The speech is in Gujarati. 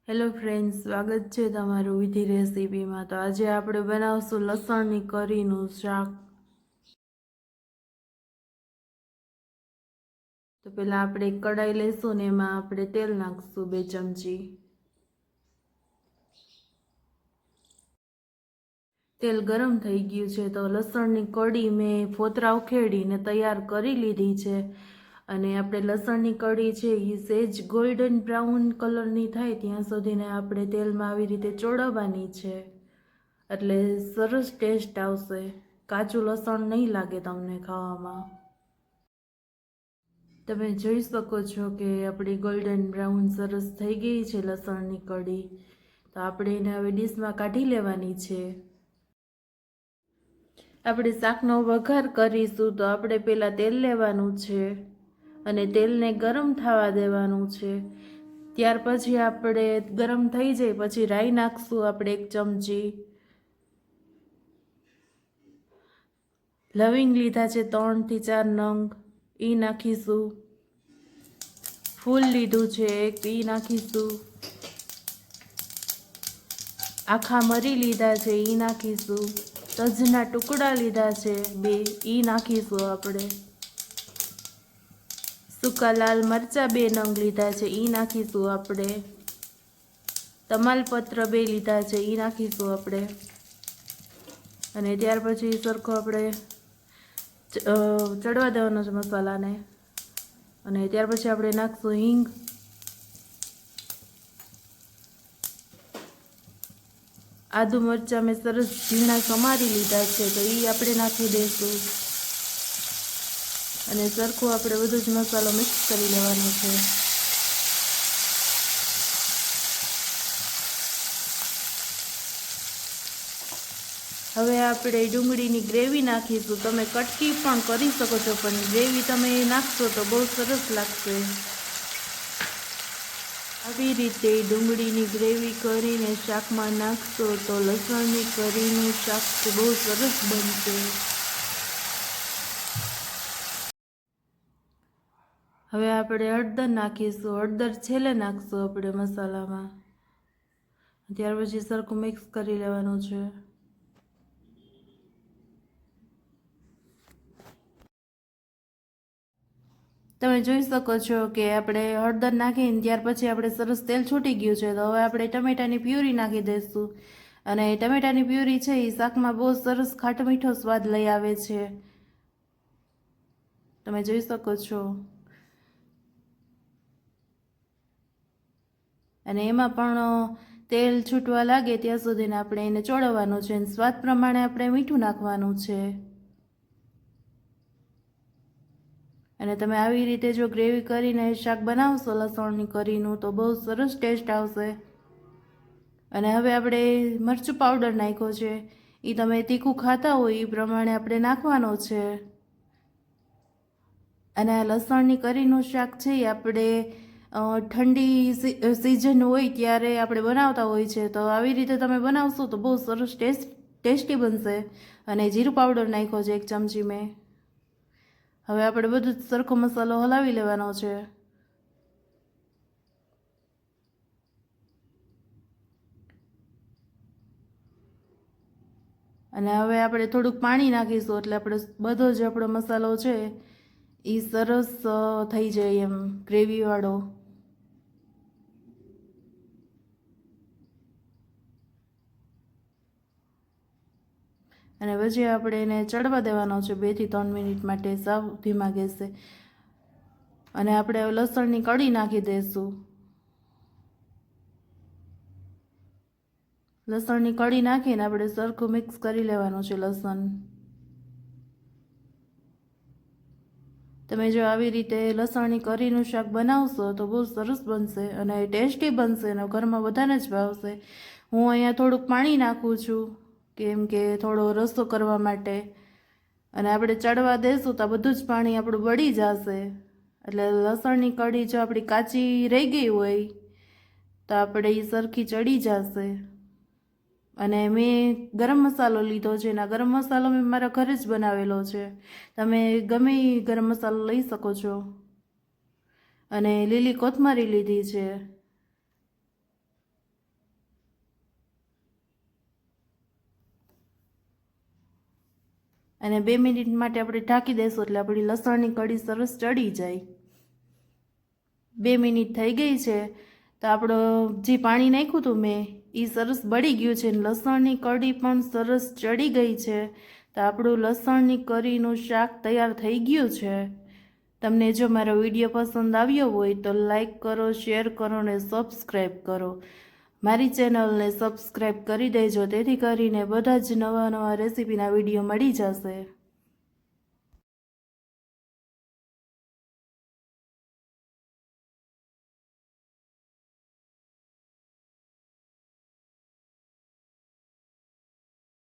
હેલો ફ્રેન્ડ્સ, સ્વાગત છે તમારું વિધિ રેસીપીમાં। તો આજે આપણે બનાવશું લસણની કરીનું શાક। તો પહેલાં આપણે એક કઢાઈ લઈશું ને એમાં આપણે તેલ નાખશું 2 ચમચી। તેલ ગરમ થઈ ગયું છે તો લસણની કઢી મેં ફોતરા ઉખેડીને તૈયાર કરી લીધી છે। અને આપણે લસણની કઢી છે એ સેજ ગોલ્ડન બ્રાઉન કલરની થાય ત્યાં સુધીને આપણે તેલમાં આવી રીતે ચોળવવાની છે, એટલે સરસ ટેસ્ટ આવશે। કાચું લસણ નહીં લાગે તમને ખાવામાં। તમે જોઈ શકો છો કે આપણી ગોલ્ડન બ્રાઉન સરસ થઈ ગઈ છે લસણની કઢી। તો આપણે એને હવે ડીશમાં કાઢી લેવાની છે। આપણે શાકનો વઘાર કરીશું તો આપણે પહેલાં તેલ લેવાનું છે અને તેલને ગરમ થવા દેવાનું છે। ત્યાર પછી આપણે ગરમ થઈ જાય પછી રાઈ નાખશું આપણે 1 ચમચી। લવિંગ લીધા છે 3 થી 4 નંગ, એ નાખીશું। ફૂલ લીધું છે 1, એ નાખીશું। આખા મરી લીધા છે એ નાખીશું। તજના ટુકડા લીધા છે 2, એ નાખીશું આપણે। સૂકા લાલ મરચાં 2 નંગ લીધા છે એ નાખીશું આપણે। તમાલપત્ર 2 લીધા છે એ નાખીશું આપણે। અને ત્યાર પછી સરખો આપણે ચડવા દેવાનો છે મસાલાને। અને ત્યાર પછી આપણે નાખશું હિંગ, આદુ મરચાં મેં સરસ ઝીણા સમારી લીધા છે તો એ આપણે નાખી દઈશું। અને સરખું આપણે બધો જ મસાલો મિક્સ કરી લેવાનો છે। હવે આપણે ડુંગળીની ગ્રેવી નાખીશું। તમે કટકી પણ કરી શકો છો, પણ ગ્રેવી તમે નાખશો તો બહુ સરસ લાગશે। આવી રીતે ડુંગળીની ગ્રેવી કરીને શાકમાં નાખશો તો લસણની કરીનું શાક બહુ સરસ બનશે। હવે આપણે હળદર નાખીશું। હળદર છેલ્લે નાખશું આપણે મસાલામાં। ત્યાર પછી સરખું મિક્સ કરી લેવાનું છે। તમે જોઈ શકો છો કે આપણે હળદર નાખીને ત્યાર પછી આપણે સરસ તેલ છૂટી ગયું છે। તો હવે આપણે ટમેટાની પ્યુરી નાખી દઈશું। અને ટમેટાની પ્યુરી છે એ શાકમાં બહુ સરસ ખાટો મીઠો સ્વાદ લઈ આવે છે, તમે જોઈ શકો છો। અને એમાં પણ તેલ છૂટવા લાગે ત્યાં સુધીને આપણે એને ચોળવવાનું છે। સ્વાદ પ્રમાણે આપણે મીઠું નાખવાનું છે। અને તમે આવી રીતે જો ગ્રેવી કરીને શાક બનાવશો લસણની કરીનું તો બહુ સરસ ટેસ્ટ આવશે। અને હવે આપણે મરચું પાવડર નાખ્યો છે, એ તમે તીખું ખાતા હોય એ પ્રમાણે આપણે નાખવાનો છે। અને આ લસણની કરીનું શાક છે એ આપણે ઠંડી સિઝન હોય ત્યારે આપણે બનાવતા હોય છે। તો આવી રીતે તમે બનાવશો તો બહુ સરસ ટેસ્ટી બનશે। અને જીરું પાવડર નાખ્યો છે 1 ચમચી મેં। હવે આપણે બધું જ સરખો મસાલો હલાવી લેવાનો છે। અને હવે આપણે થોડુંક પાણી નાખીશું એટલે આપણે બધો જ આપણો મસાલો છે એ સરસ થઈ જાય એમ ગ્રેવીવાળો। અને પછી આપણે એને ચડવા દેવાનો છે 2 થી 3 મિનિટ માટે સાવ ધીમા ગેસે। અને આપણે લસણની કળી નાખી દઈશું। લસણની કળી નાખીને આપણે સરખું મિક્સ કરી લેવાનું છે લસણ। તમે જો આવી રીતે લસણની કરીનું શાક બનાવશો તો બહુ સરસ બનશે અને ટેસ્ટી બનશે અને ઘરમાં બધાને જ ભાવશે। હું અહીંયા થોડુંક પાણી નાખું છું કેમ કે થોડો રસો કરવા માટે। અને આપણે ચડવા દેશું તો બધું જ પાણી આપણું બળી જશે। એટલે લસણની કળી જો આપણી કાચી રહી ગઈ હોય તો આપણે એ સરખી ચડી જશે। અને મેં ગરમ મસાલો લીધો છે અને ગરમ મસાલો મેં મારા ઘરે જ બનાવેલો છે, તમે ગમે ગરમ મસાલો લઈ શકો છો। અને લીલી કોથમરી લીધી છે। અને 2 મિનિટ માટે આપણે ઢાંકી દઈશું એટલે આપણી લસણની કઢી સરસ ચડી જાય. 2 મિનિટ થઈ ગઈ છે તો આપણો જે પાણી નાખ્યું હતું મેં એ સરસ બળી ગયું છે અને લસણની કઢી પણ સરસ ચડી ગઈ છે. તો આપણું લસણની કરીનું શાક તૈયાર થઈ ગયું છે. તમને જો મારો વિડીયો પસંદ આવ્યો હોય તો લાઈક કરો, શેર કરો અને સબસ્ક્રાઈબ કરો. મારી ચેનલને સબસ્ક્રાઈબ કરી દેજો, તેથી કરીને બધા જ નવા રેસીપીના વિડીયો મળી જશે.